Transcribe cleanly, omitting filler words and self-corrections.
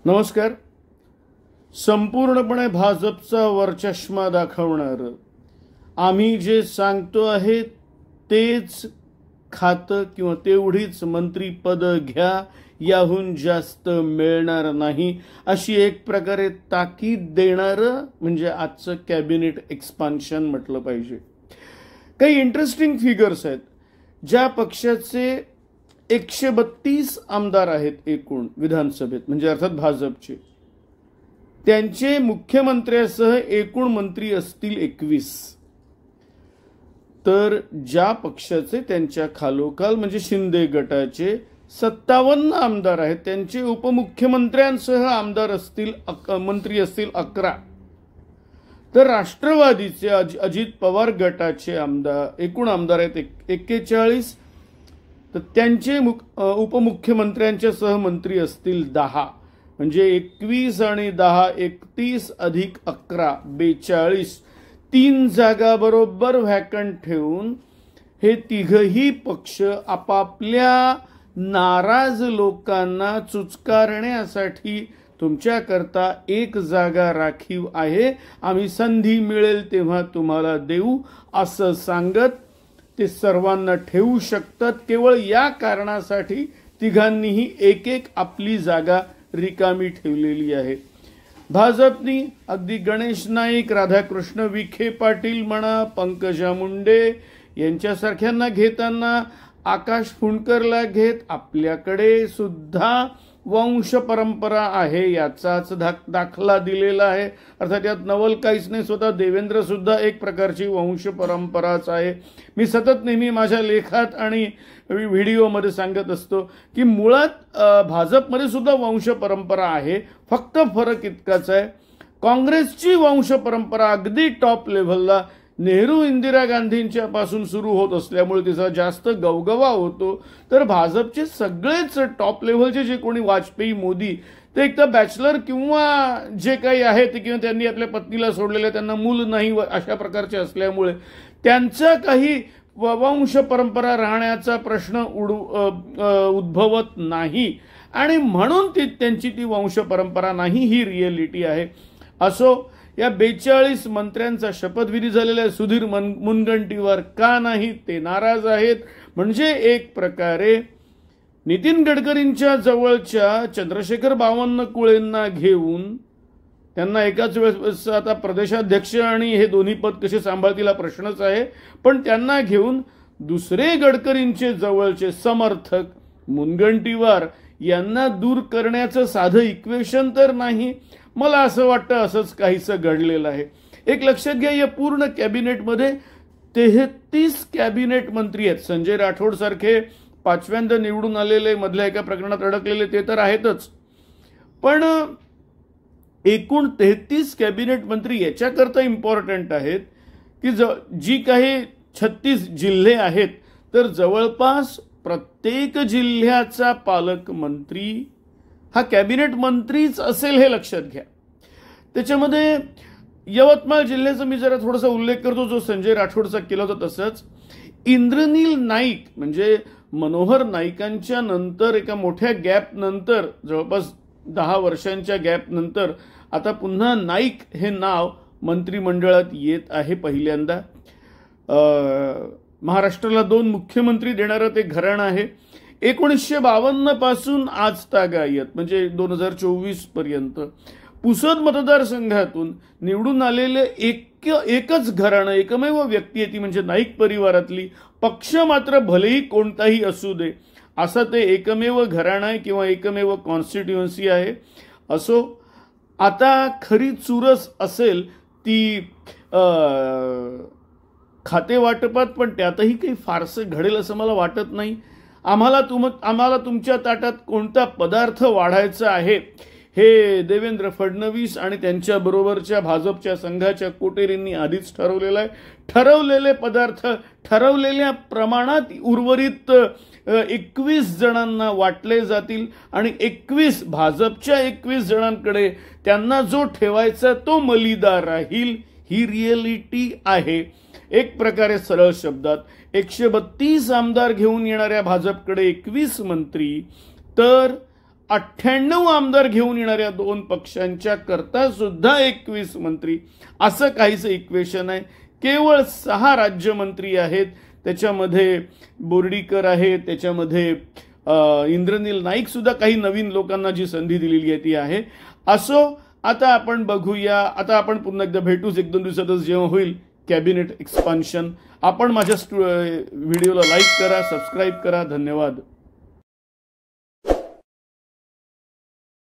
नमस्कार. संपूर्णपणे भाजपचा वरचष्मा दाखवणार आम्ही जे सांगतो आहे तेच खातं किंवा तेवढीच मंत्रीपद घ्या, याहून जास्त मिळणार नाही, अशी एक प्रकारे ताकीद देणारं म्हणजे आजचं कॅबिनेट एक्सपान्शन म्हटलं पाहिजे. काही इंटरेस्टिंग फिगर्स आहेत. ज्या पक्षाचे 132 आमदार आहेत एकूण विधानसभेत, म्हणजे अर्थात भाजपचे, त्यांचे मुख्यमंत्र्यासह एकूण मंत्री असतील 21. तर ज्या पक्षाचे त्यांच्या खालोखाल म्हणजे शिंदे गटाचे 57 आमदार आहेत, त्यांचे उपमुख्यमंत्र्यांसह आमदार असतील मंत्री असतील 11. तर राष्ट्रवादीचे अजित पवार गटाचे आमदार एकूण आमदार आहेत 41. तर त्यांचे उपमुख्यमंत्र्यांच्या सह मंत्री असतील 10. म्हणजे 21 आणि 10 31 अधिक 11 42. 3 जागा बरोबर व्हॅकंट ठेवून हे तिघही पक्ष आपापल्या नाराज लोकांना चुचकारण्यासाठी तुमच्याकरता एक जागा राखीव आहे, आम्ही संधी मिळेल तेव्हा तुम्हाला देऊ, असं सांगत ते सर्वांना ठेवू शकतात. केवळ या कारणासाठी तिघांनीही एक एक आपली जागा रिकामी ठेवलेली आहे. भाजपनी अगदी गणेश नाईक, राधाकृष्ण विखे पाटील म्हणा, पंकजा मुंडे यांच्यासारख्यांना घेताना आकाश फुंडकरला घेत आपल्याकडे सुद्धा वंश परंपरा आहे याचाच दाखला दिलेला आहे. अर्थात यात नवल काहीच नाही. स्वतः देवेंद्र सुद्धा एक प्रकारची वंश परंपराच आहे. मी सतत नेहमी माझ्या लेखात आणि व्हिडिओमध्ये सांगत असतो की मुळात भाजपमध्ये सुद्धा वंश परंपरा आहे. फक्त फरक इतकाच आहे, काँग्रेसची वंश परंपरा अगदी टॉप लेव्हलला नेहरू इंदिरा गांधींच्या पासून सुरू होत असल्यामुळे तिचा जास्त गवगवा होतो. तर भाजपचे सगळेच टॉप लेव्हलचे जे कोणी वाजपेयी, मोदी, ते एक तर बॅचलर किंवा जे काही आहे ते, किंवा त्यांनी आपल्या पत्नीला सोडलेलं, त्यांना मूल नाही, अशा प्रकारचे असल्यामुळे त्यांचा काही वंश परंपरा राहण्याचा प्रश्न उद्भवत नाही आणि म्हणून त्यांची ती वंश परंपरा नाही, ही रिअलिटी आहे. असो, या 42 मंत्र्यांचा शपथविधी झालेला आहे. सुधीर मुनगंटीवार का नाही ते नाराज आहेत. म्हणजे एक प्रकारे नितीन गडकरींच्या जवळच्या चंद्रशेखर बावनकुळेंना घेऊन त्यांना एकाच वेळेस आता प्रदेशाध्यक्ष आणि हे दोन्ही पद कसे सांभाळतील हा प्रश्नच आहे, पण त्यांना घेऊन दुसरे गडकरींचे जवळचे समर्थक मुनगंटीवार यांना दूर करण्याचं साधं इक्वेशन तर नाही. मला असं वाटतं असंच काहीसं घडलेलं आहे. एक लक्षात घ्या, या पूर्ण कॅबिनेटमध्ये 33 कॅबिनेट मंत्री आहेत. संजय राठोड सारखे 5व्यांदा निवडून आलेले, मधल्या एका प्रकरणात अडकलेले ते तर आहेतच, पण एकूण 33 कॅबिनेट मंत्री याच्याकरता इम्पॉर्टंट आहेत की जी काही 36 जिल्हे आहेत, तर जवळपास प्रत्येक जिल्ह्याचा पालकमंत्री हा कॅबिनेट मंत्रीच असेल, हे लक्षात घ्या. त्याच्यामध्ये यवतमाळ जिल्ह्याचा मी जरा थोडासा उल्लेख करतो, जो संजय राठोडचा केला होता. तसंच इंद्रनील नाईक म्हणजे मनोहर नाईकांच्या नंतर एका मोठ्या गॅप नंतर, जवळपास 10 वर्षांच्या गॅप नंतर आता पुन्हा नाईक हे नाव मंत्रिमंडळात येत आहे पहिल्यांदा. महाराष्ट्राला 2 मुख्यमंत्री देणारं ते घराणं आहे. 1952 पासून आज तागायत म्हणजे 2024 पर्यंत पुसद मतदारसंघातून निवडून आलेले एकच घराणं, एकमेव व्यक्ती आहे ती म्हणजे नाईक परिवारातली. पक्ष मात्र भलेही कोणताही असू दे, असं ते एकमेव घराणं आहे किंवा एकमेव कॉन्स्टिट्युएन्सी आहे. असो, आता खरी चुरस असेल ती खाते वाटपात, पण त्यातही काही फारसं घडेल असं मला वाटत नाही. आम्हाला तुमच्या ताटात कोणता पदार्थ वाढायचा आहे हे देवेंद्र फडणवीस आणि त्यांच्या बरोबरच्या भाजपच्या संघाच्या कोटेरींनी आधीच ठरवलेलं आहे. ठरवलेले पदार्थ ठरवलेल्या प्रमाणात उर्वरित 21 जणांना वाटले जातील आणि 21 भाजपच्या 21 जणांकडे त्यांना जो ठेवायचा तो मलिदा राहील, ही रिअलिटी आहे. एक प्रकारे सरळ शब्दात 132 आमदार घेऊन येणाऱ्या भाजपकडे 21 मंत्री, तर 98 आमदार घेऊन येणाऱ्या 2 पक्षांच्या करता सुद्धा 21 मंत्री, असं काहीच इक्वेशन आहे. केवळ 6 राज्यमंत्री आहेत, त्याच्यामध्ये बोर्डीकर आहेत, त्याच्यामध्ये इंद्रनील नाईक सुद्धा काही नवीन लोकांना जी संधी दिलेली आहे ती आहे. असो, आता आपण बघूया. आता आपण पुन्हा एकदा भेटूच 1-2 दिवसातच जेव्हा होईल कॅबिनेट एक्सपान्शन. आपण माझ्या व्हिडिओला लाईक करा, सबस्क्राईब करा. धन्यवाद.